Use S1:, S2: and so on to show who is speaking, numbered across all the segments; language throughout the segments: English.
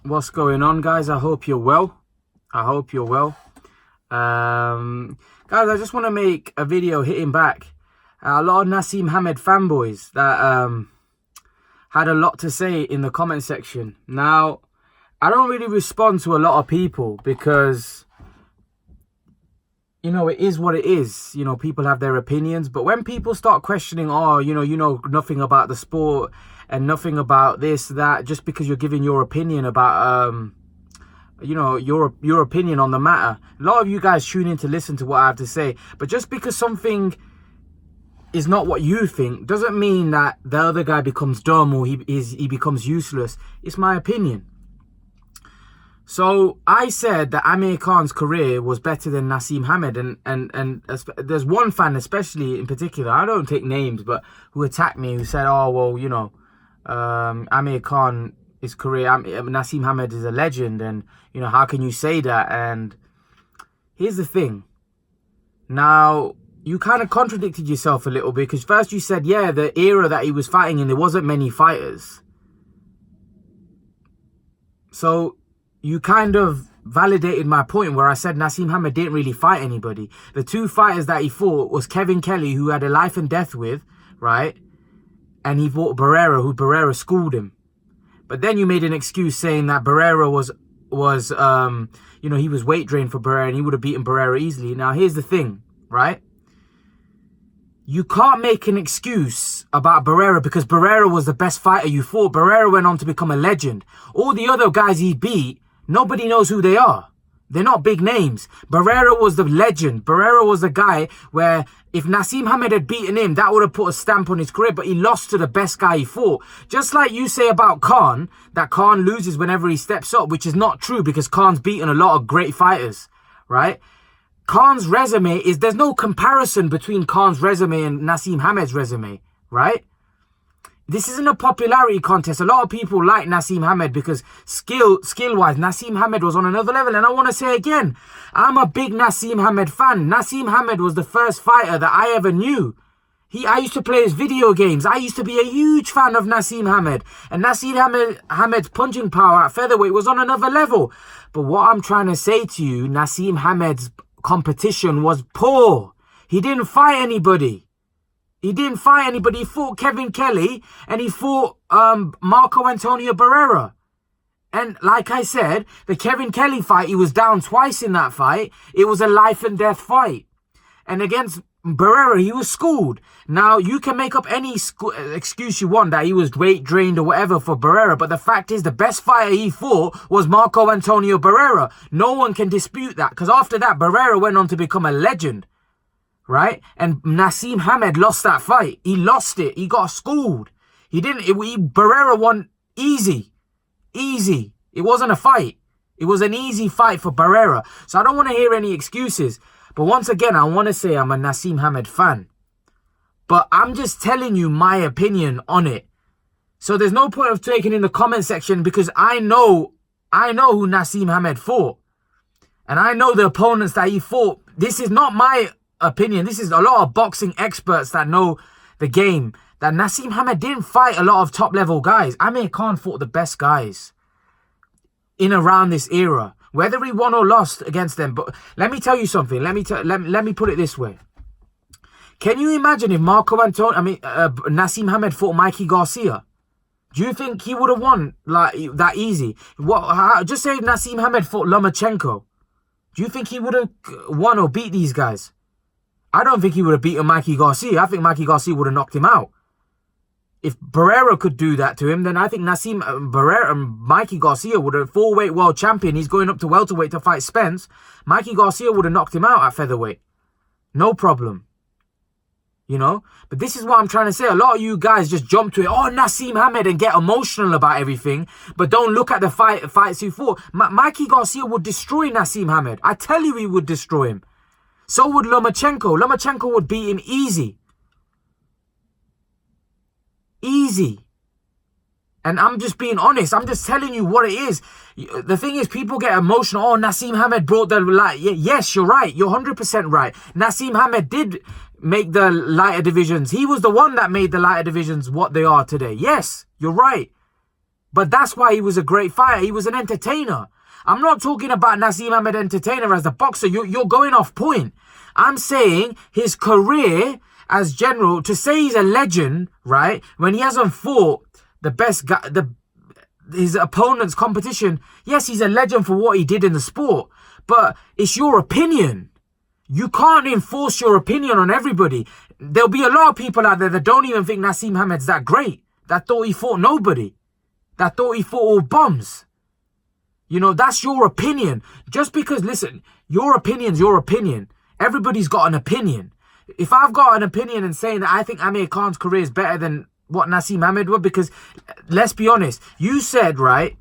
S1: What's going on, guys? I hope you're well. Guys, I just want to make a video hitting back a lot of Naseem Hamed fanboys that had a lot to say in the comment section. Now, I don't really respond to a lot of people because, you know, it is what it is. You know, people have their opinions. But when people start questioning, oh, you know nothing about the sport and nothing about this, that, just because you're giving your opinion about, you know, your opinion on the matter. A lot of you guys tune in to listen to what I have to say. But just because something is not what you think doesn't mean that the other guy becomes dumb or he becomes useless. It's my opinion. So I said that Amir Khan's career was better than Naseem Hamed, and there's one fan especially in particular, I don't take names, but who attacked me, who said, oh, well, you know, Amir Khan, his career, Naseem Hamed is a legend, and, you know, how can you say that? And here's the thing. Now, you kind of contradicted yourself a little bit, because first you said, yeah, the era that he was fighting in, there wasn't many fighters. So you kind of validated my point where I said Naseem Hamed didn't really fight anybody. The two fighters that he fought was Kevin Kelly, who had a life and death with, right? And he fought Barrera, who Barrera schooled him. But then you made an excuse saying that Barrera was you know, he was weight drained for Barrera and he would have beaten Barrera easily. Now, here's the thing, right? You can't make an excuse about Barrera because Barrera was the best fighter you fought. Barrera went on to become a legend. All the other guys he beat, nobody knows who they are. They're not big names. Barrera was the legend. Barrera was the guy where if Naseem Hamed had beaten him, that would have put a stamp on his career, but he lost to the best guy he fought. Just like you say about Khan, that Khan loses whenever he steps up, which is not true because Khan's beaten a lot of great fighters, right? Khan's resume is, there's no comparison between Khan's resume and Naseem Hamed's resume, right? This isn't a popularity contest. A lot of people like Naseem Hamed because skill-wise, Naseem Hamed was on another level. And I want to say again, I'm a big Naseem Hamed fan. Naseem Hamed was the first fighter that I ever knew. I used to play his video games. I used to be a huge fan of Naseem Hamed. And Naseem Hamed's punching power at featherweight was on another level. But what I'm trying to say to you, Naseem Hamed's competition was poor. He didn't fight anybody. He fought Kevin Kelly and he fought Marco Antonio Barrera. And like I said, the Kevin Kelly fight, he was down twice in that fight. It was a life and death fight. And against Barrera, he was schooled. Now, you can make up any excuse you want that he was weight drained or whatever for Barrera, but the fact is the best fighter he fought was Marco Antonio Barrera. No one can dispute that, because after that, Barrera went on to become a legend, right? And Naseem Hamed lost that fight. He lost it. He got schooled. Barrera won easy. Easy. It wasn't a fight. It was an easy fight for Barrera. So I don't want to hear any excuses. But once again, I want to say I'm a Naseem Hamed fan. But I'm just telling you my opinion on it. So there's no point of taking in the comment section because I know who Naseem Hamed fought. And I know the opponents that he fought. This is not my opinion. This is a lot of boxing experts that know the game. That Naseem Hamed didn't fight a lot of top level guys. Amir Khan fought the best guys in around this era. Whether he won or lost against them. But let me tell you something. Let me put it this way. Can you imagine if Naseem Hamed fought Mikey Garcia? Do you think he would have won like that easy? Just say Naseem Hamed fought Lomachenko. Do you think he would have won or beat these guys? I don't think he would have beaten Mikey Garcia. I think Mikey Garcia would have knocked him out. If Barrera could do that to him, then I think Barrera and Mikey Garcia would have, four-weight world champion. He's going up to welterweight to fight Spence. Mikey Garcia would have knocked him out at featherweight. No problem. You know? But this is what I'm trying to say. A lot of you guys just jump to it. Oh, Naseem Hamed, and get emotional about everything. But don't look at the fights he fought. Mikey Garcia would destroy Naseem Hamed. I tell you he would destroy him. So would Lomachenko. Lomachenko would beat him easy. Easy. And I'm just being honest. I'm just telling you what it is. The thing is, people get emotional. Oh, Naseem Hamed brought the light. Yes, you're right. You're 100% right. Naseem Hamed did make the lighter divisions. He was the one that made the lighter divisions what they are today. Yes, you're right. But that's why he was a great fighter. He was an entertainer. I'm not talking about Naseem Hamed entertainer as the boxer. You're going off point. I'm saying his career as general, to say he's a legend, right? When he hasn't fought the best guy, his opponent's competition. Yes, he's a legend for what he did in the sport, but it's your opinion. You can't enforce your opinion on everybody. There'll be a lot of people out there that don't even think Naseem Hamed's that great, that thought he fought nobody, that thought he fought all bums. You know, that's your opinion. Just because, listen, your opinion's your opinion. Everybody's got an opinion. If I've got an opinion and saying that I think Amir Khan's career is better than what Naseem Hamed was, because let's be honest, you said, right,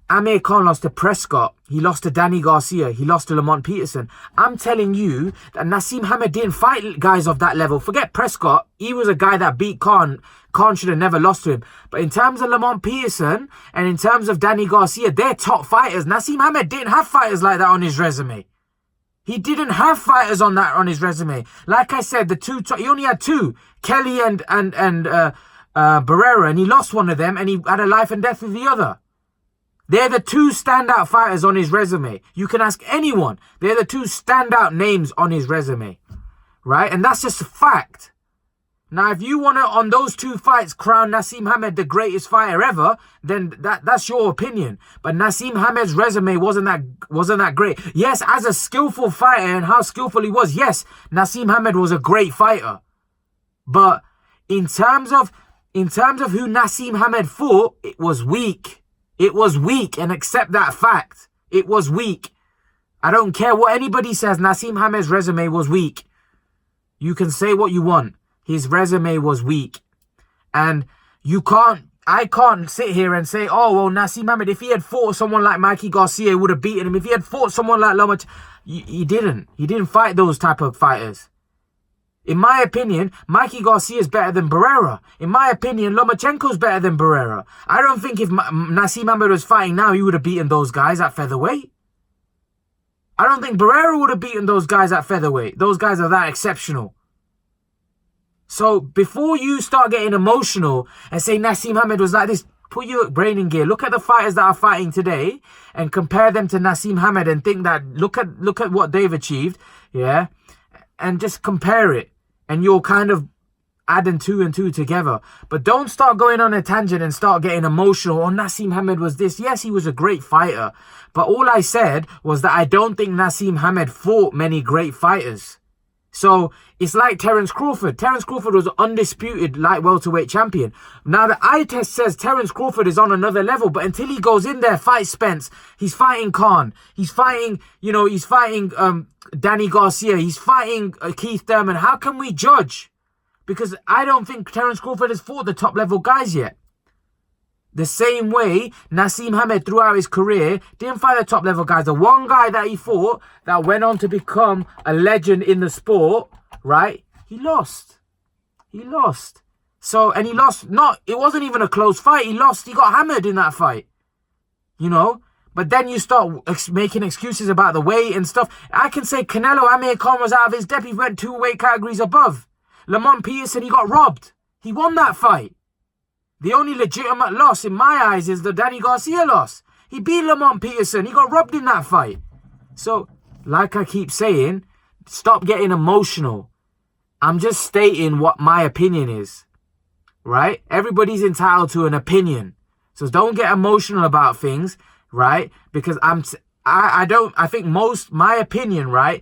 S1: Amir Khan lost to Prescott, he lost to Danny Garcia, he lost to Lamont Peterson. I'm telling you that Naseem Hamed didn't fight guys of that level. Forget Prescott, he was a guy that beat Khan. Khan should have never lost to him. But in terms of Lamont Peterson and in terms of Danny Garcia, they're top fighters. Naseem Hamed didn't have fighters like that on his resume. He didn't have fighters on his resume. Like I said, he only had two, Kelly and Barrera, and he lost one of them, and he had a life and death with the other. They're the two standout fighters on his resume. You can ask anyone. They're the two standout names on his resume, right? And that's just a fact. Now, if you want to, on those two fights, crown Naseem Hamed the greatest fighter ever, then that's your opinion. But Naseem Hamed's resume wasn't that great. Yes, as a skillful fighter and how skillful he was, yes, Naseem Hamed was a great fighter. But in terms of who Naseem Hamed fought, it was weak. It was weak, and accept that fact. It was weak. I don't care what anybody says, Naseem Hamed's resume was weak. You can say what you want. His resume was weak. And I can't sit here and say, oh, well, Naseem Hamed, if he had fought someone like Mikey Garcia, he would have beaten him. If he had fought someone like Lomachenko, he didn't. He didn't fight those type of fighters. In my opinion, Mikey Garcia is better than Barrera. In my opinion, Lomachenko's better than Barrera. I don't think if Naseem Hamed was fighting now, he would have beaten those guys at featherweight. I don't think Barrera would have beaten those guys at featherweight. Those guys are that exceptional. So before you start getting emotional and say Naseem Hamed was like this, put your brain in gear. Look at the fighters that are fighting today and compare them to Naseem Hamed and think that, look at what they've achieved, yeah? And just compare it. And you're kind of adding two and two together. But don't start going on a tangent and start getting emotional. Oh, Naseem Hamed was this. Yes, he was a great fighter. But all I said was that I don't think Naseem Hamed fought many great fighters. So it's like Terence Crawford. Terence Crawford was undisputed light welterweight champion. Now the eye test says Terence Crawford is on another level, but until he goes in there, fights Spence, he's fighting Khan, he's fighting Danny Garcia, he's fighting Keith Thurman. How can we judge? Because I don't think Terence Crawford has fought the top level guys yet. The same way Naseem Hamed throughout his career didn't fight the top level guys. The one guy that he fought that went on to become a legend in the sport, right? He lost. He lost. So, and he lost, it wasn't even a close fight. He lost, he got hammered in that fight. You know? But then you start making excuses about the weight and stuff. I can say Canelo, Amir Khan was out of his depth. He went 2 weight categories above. Lamont Peterson, he got robbed. He won that fight. The only legitimate loss in my eyes is the Danny Garcia loss. He beat Lamont Peterson. He got robbed in that fight. So, like I keep saying, stop getting emotional. I'm just stating what my opinion is. Right? Everybody's entitled to an opinion. So don't get emotional about things, right? Because I think my opinion, right,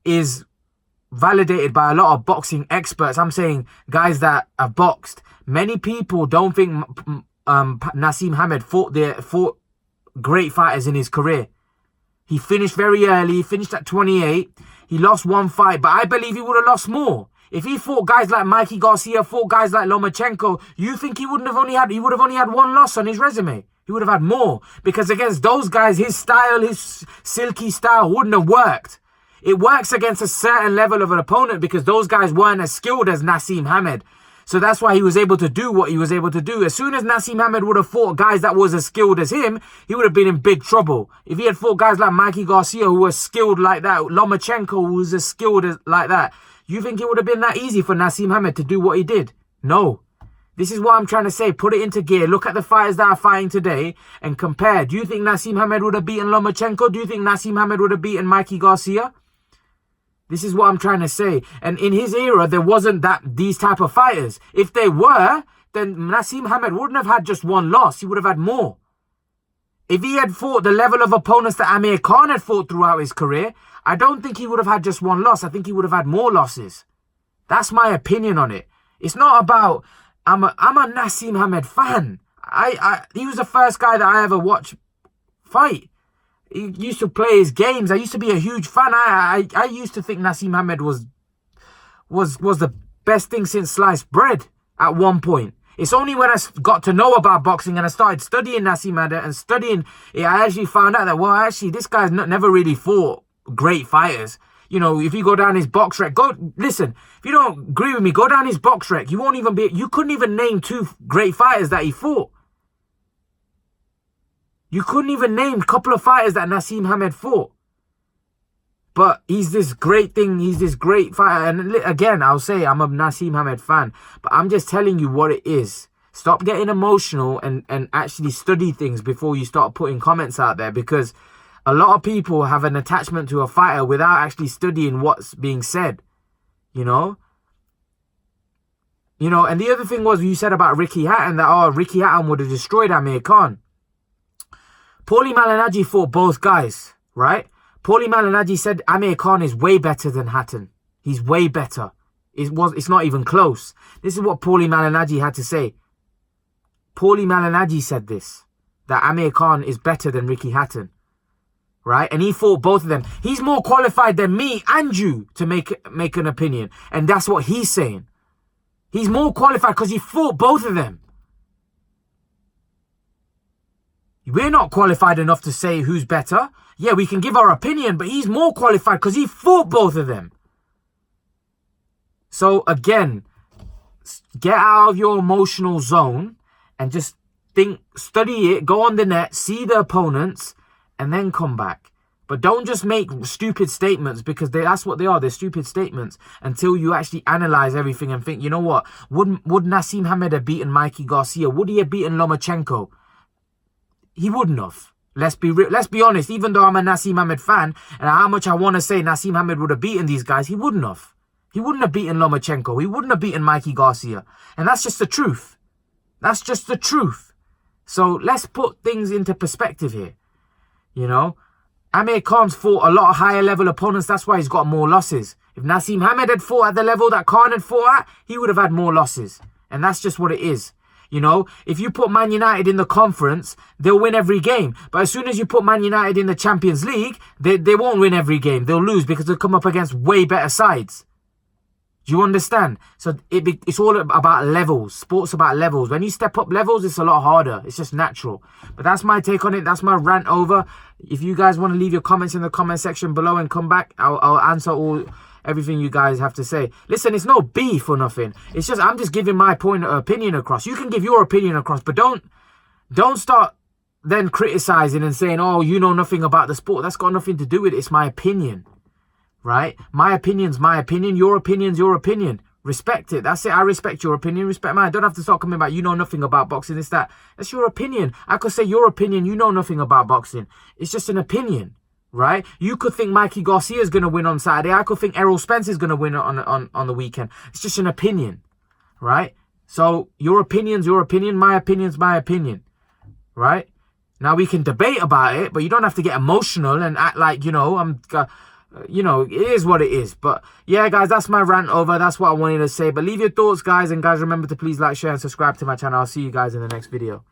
S1: is validated by a lot of boxing experts. I'm saying guys that have boxed. Many people don't think Naseem Hamed fought great fighters in his career. He finished very early. He finished at 28. He lost one fight, but I believe he would have lost more. If he fought guys like Mikey Garcia, fought guys like Lomachenko, you think he would have only had one loss on his resume? He would have had more. Because against those guys, his style, his silky style wouldn't have worked. It works against a certain level of an opponent because those guys weren't as skilled as Naseem Hamed. So that's why he was able to do what he was able to do. As soon as Naseem Hamed would have fought guys that was as skilled as him, he would have been in big trouble. If he had fought guys like Mikey Garcia who was skilled like that, Lomachenko who was as skilled as like that, you think it would have been that easy for Naseem Hamed to do what he did? No. This is what I'm trying to say. Put it into gear. Look at the fighters that are fighting today and compare. Do you think Naseem Hamed would have beaten Lomachenko? Do you think Naseem Hamed would have beaten Mikey Garcia? This is what I'm trying to say. And in his era, there wasn't these type of fighters. If they were, then Naseem Hamed wouldn't have had just one loss. He would have had more. If he had fought the level of opponents that Amir Khan had fought throughout his career, I don't think he would have had just one loss. I think he would have had more losses. That's my opinion on it. It's not about... I'm a Naseem Hamed fan. He was the first guy that I ever watched fight. He used to play his games. I used to be a huge fan. I used to think Naseem Hamed was the best thing since sliced bread at one point. It's only when I got to know about boxing and I started studying Naseem Hamed and studying it, I actually found out that, well, actually, this guy's never really fought great fighters. You know, if you go down his box rec, listen, if you don't agree with me, go down his box rec. You couldn't even name 2 great fighters that he fought. You couldn't even name a couple of fighters that Naseem Hamed fought. But he's this great thing. He's this great fighter. And again, I'll say I'm a Naseem Hamed fan. But I'm just telling you what it is. Stop getting emotional and actually study things before you start putting comments out there. Because a lot of people have an attachment to a fighter without actually studying what's being said. You know? And the other thing was you said about Ricky Hatton that, Ricky Hatton would have destroyed Amir Khan. Paulie Malignaggi fought both guys, right? Paulie Malignaggi said Amir Khan is way better than Hatton. He's way better. It's not even close. This is what Paulie Malignaggi had to say. Paulie Malignaggi said this, that Amir Khan is better than Ricky Hatton. Right? And he fought both of them. He's more qualified than me and you to make an opinion. And that's what he's saying. He's more qualified because he fought both of them. We're not qualified enough to say who's better. Yeah, we can give our opinion, but he's more qualified because he fought both of them. So again, get out of your emotional zone and just think, study it, go on the net, see the opponents, and then come back. But don't just make stupid statements because that's what they are. They're stupid statements until you actually analyze everything and think, you know what? Would Naseem Hamed have beaten Mikey Garcia? Would he have beaten Lomachenko? He wouldn't have. Let's be honest. Even though I'm a Naseem Hamed fan and how much I want to say Naseem Hamed would have beaten these guys, he wouldn't have. He wouldn't have beaten Lomachenko. He wouldn't have beaten Mikey Garcia. And that's just the truth. That's just the truth. So let's put things into perspective here. You know, Amir Khan's fought a lot of higher level opponents. That's why he's got more losses. If Naseem Hamed had fought at the level that Khan had fought at, he would have had more losses. And that's just what it is. You know, if you put Man United in the conference, they'll win every game. But as soon as you put Man United in the Champions League, they won't win every game. They'll lose because they'll come up against way better sides. Do you understand? So it's all about levels. Sport's about levels. When you step up levels, it's a lot harder. It's just natural. But that's my take on it. That's my rant over. If you guys want to leave your comments in the comment section below and come back, I'll answer everything you guys have to say. Listen, it's no beef or nothing. It's just I'm just giving my opinion across. You can give your opinion across, but don't start then criticizing and saying, oh, you know nothing about the sport. That's got nothing to do with it. It's my opinion. Right? My opinion's my opinion. Your opinion's your opinion. Respect it. That's it. I respect your opinion. Respect mine. Don't have to start coming about, you know nothing about boxing. It's that. That's your opinion. I could say your opinion. You know nothing about boxing. It's just an opinion. Right? You could think Mikey Garcia is going to win on Saturday. I could think Errol Spence is going to win on the weekend. It's just an opinion. Right? So your opinion's your opinion. My opinion's my opinion. Right? Now we can debate about it, but you don't have to get emotional and act like, you know, it is what it is. But yeah, guys, that's my rant over. That's what I wanted to say. But leave your thoughts, guys. And guys, remember to please like, share, and subscribe to my channel. I'll see you guys in the next video.